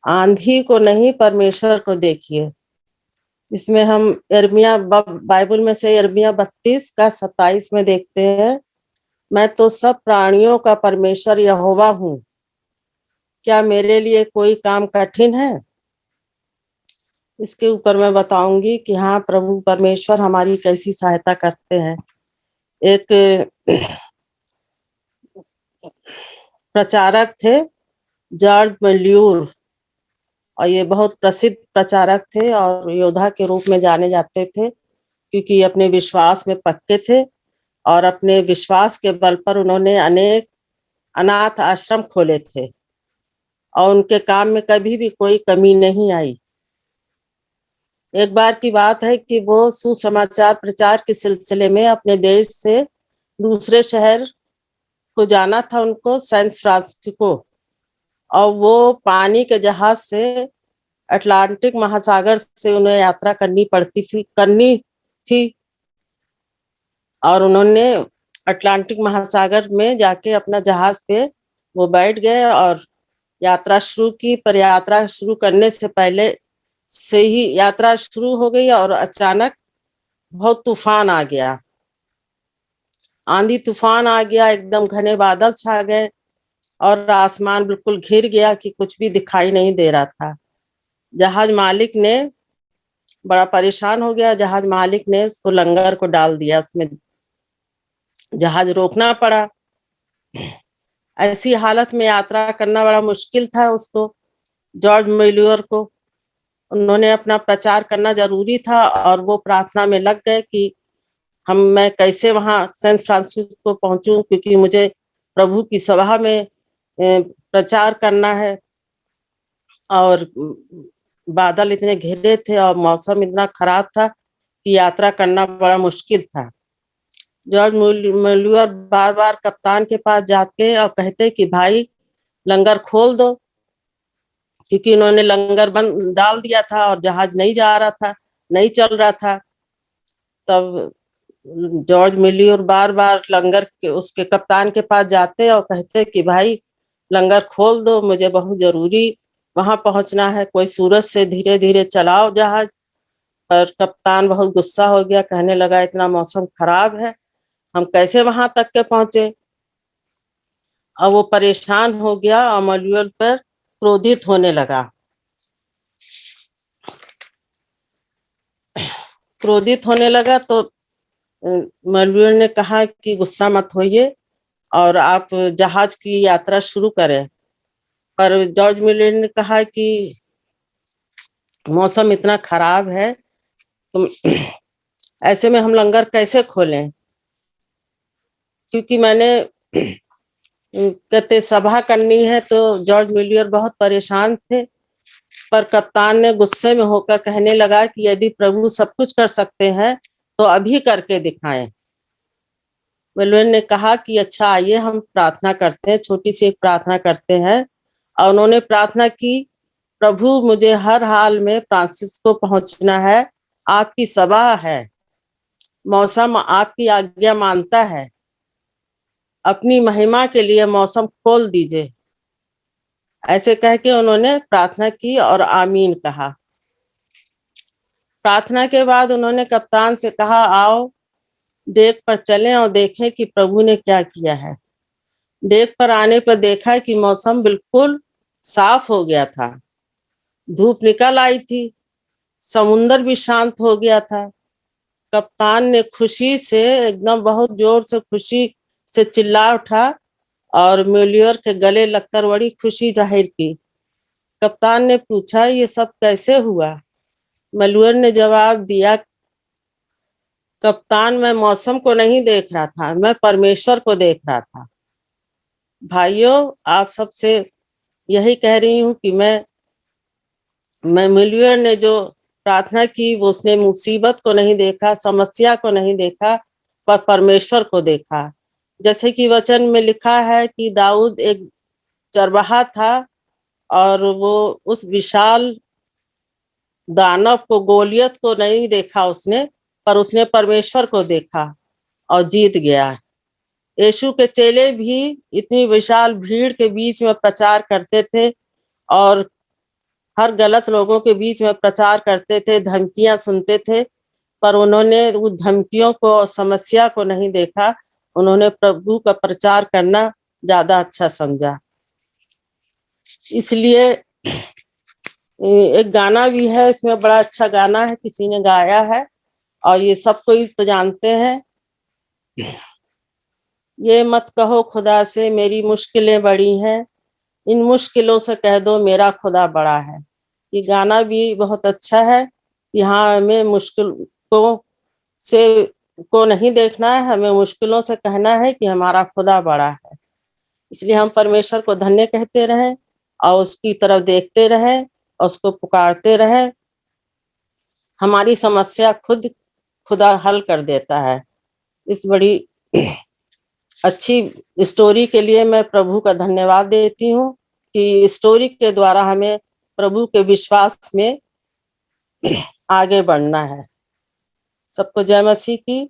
आंधी को नहीं, परमेश्वर को देखिए। इसमें हम बाइबल में से यिर्मयाह 32 का 27 में देखते हैं, मैं तो सब प्राणियों का परमेश्वर यहोवा हूँ, क्या मेरे लिए कोई काम कठिन है। इसके ऊपर मैं बताऊंगी कि हाँ, प्रभु परमेश्वर हमारी कैसी सहायता करते हैं। एक प्रचारक थे, जॉर्ज मल्यूर, और ये बहुत प्रसिद्ध प्रचारक थे और योद्धा के रूप में जाने जाते थे, क्योंकि अपने विश्वास में पक्के थे और अपने विश्वास के बल पर उन्होंने अनेक अनाथ आश्रम खोले थे और उनके काम में कभी भी कोई कमी नहीं आई। एक बार की बात है कि वो सुसमाचार प्रचार के सिलसिले में अपने देश से दूसरे शहर को जाना था उनको, सैन फ्रांसिस्को, और वो पानी के जहाज से अटलांटिक महासागर से उन्हें यात्रा करनी थी और उन्होंने अटलांटिक महासागर में जाके अपना जहाज पे वो बैठ गए और यात्रा शुरू की। पर यात्रा शुरू करने से पहले से ही यात्रा शुरू हो गई और अचानक बहुत तूफान आ गया, आंधी तूफान आ गया, एकदम घने बादल छा गए और आसमान बिल्कुल घिर गया कि कुछ भी दिखाई नहीं दे रहा था। जहाज मालिक ने बड़ा परेशान हो गया, जहाज मालिक ने उसको लंगर को डाल दिया, उसमें जहाज रोकना पड़ा। ऐसी हालत में यात्रा करना बड़ा मुश्किल था उसको, जॉर्ज मेल्योर को। उन्होंने अपना प्रचार करना जरूरी था और वो प्रार्थना में लग गए कि मैं कैसे वहां सैन फ्रांसिस्को पहुंचूं, क्योंकि मुझे प्रभु की सभा में प्रचार करना है। और बादल इतने घिरे थे और मौसम इतना खराब था कि यात्रा करना बड़ा मुश्किल था। जॉर्ज मेल्योर बार बार कप्तान के पास जाके और कहते कि भाई लंगर खोल दो, क्योंकि उन्होंने लंगर बंद डाल दिया था और जहाज नहीं जा रहा था, नहीं चल रहा था। तब जॉर्ज मेल्योर बार बार लंगर के उसके कप्तान के पास जाते और कहते कि भाई लंगर खोल दो, मुझे बहुत जरूरी वहां पहुंचना है, कोई सूरज से धीरे धीरे चलाओ जहाज। पर कप्तान बहुत गुस्सा हो गया, कहने लगा इतना मौसम खराब है, हम कैसे वहां तक के पहुंचे। और वो परेशान हो गया और मेल्योर पर क्रोधित होने लगा। क्रोधित होने लगा तो मेल्योर ने कहा कि गुस्सा मत होइए और आप जहाज की यात्रा शुरू करें। पर जॉर्ज मिलर ने कहा कि मौसम इतना खराब है, तो ऐसे में हम लंगर कैसे खोलें, क्योंकि मैंने कहते सभा करनी है। तो जॉर्ज मिलियर बहुत परेशान थे, पर कप्तान ने गुस्से में होकर कहने लगा कि यदि प्रभु सब कुछ कर सकते हैं तो अभी करके दिखाएं। मिलियर ने कहा कि अच्छा आइए हम प्रार्थना करते हैं, छोटी सी एक प्रार्थना करते हैं। और उन्होंने प्रार्थना की, प्रभु मुझे हर हाल में फ्रांसिस्को पहुंचना है, आपकी सभा है, मौसम आपकी आज्ञा मानता है, अपनी महिमा के लिए मौसम खोल दीजिए। ऐसे कह के उन्होंने प्रार्थना की और आमीन कहा। प्रार्थना के बाद उन्होंने कप्तान से कहा आओ डेक पर चलें और देखें कि प्रभु ने क्या किया है। डेक पर आने पर देखा कि मौसम बिल्कुल साफ हो गया था, धूप निकल आई थी, समुंदर भी शांत हो गया था। कप्तान ने खुशी से एकदम बहुत जोर से खुशी से चिल्ला उठा और मेल्योर के गले लगकर बड़ी खुशी जाहिर की। कप्तान ने पूछा ये सब कैसे हुआ। मेल्योर ने जवाब दिया, कप्तान मैं मौसम को नहीं देख रहा था, मैं परमेश्वर को देख रहा था। भाइयों आप सबसे यही कह रही हूँ कि मैं मेल्योर ने जो प्रार्थना की वो उसने मुसीबत को नहीं देखा, समस्या को नहीं देखा, पर परमेश्वर को देखा। जैसे कि वचन में लिखा है कि दाऊद एक चरवाहा था और वो उस विशाल दानव को, गोलियत को नहीं देखा उसने, पर उसने परमेश्वर को देखा और जीत गया। यीशु के चेले भी इतनी विशाल भीड़ के बीच में प्रचार करते थे और हर गलत लोगों के बीच में प्रचार करते थे, धमकियां सुनते थे, पर उन्होंने उस धमकियों को और समस्या को नहीं देखा। उन्होंने प्रभु का प्रचार करना ज्यादा अच्छा समझा। इसलिए एक गाना भी है, इसमें बड़ा अच्छा गाना है, किसी ने गाया है और ये सब कोई तो जानते हैं। ये मत कहो खुदा से मेरी मुश्किलें बड़ी हैं, इन मुश्किलों से कह दो मेरा खुदा बड़ा है। ये गाना भी बहुत अच्छा है। यहाँ हमें मुश्किल को से को नहीं देखना है, हमें मुश्किलों से कहना है कि हमारा खुदा बड़ा है। इसलिए हम परमेश्वर को धन्य कहते रहें और उसकी तरफ देखते रहें और उसको पुकारते रहें। हमारी समस्या खुद खुदा हल कर देता है। इस बड़ी अच्छी स्टोरी के लिए मैं प्रभु का धन्यवाद देती हूँ कि स्टोरी के द्वारा हमें प्रभु के विश्वास में आगे बढ़ना है। सबको जय मसीह की।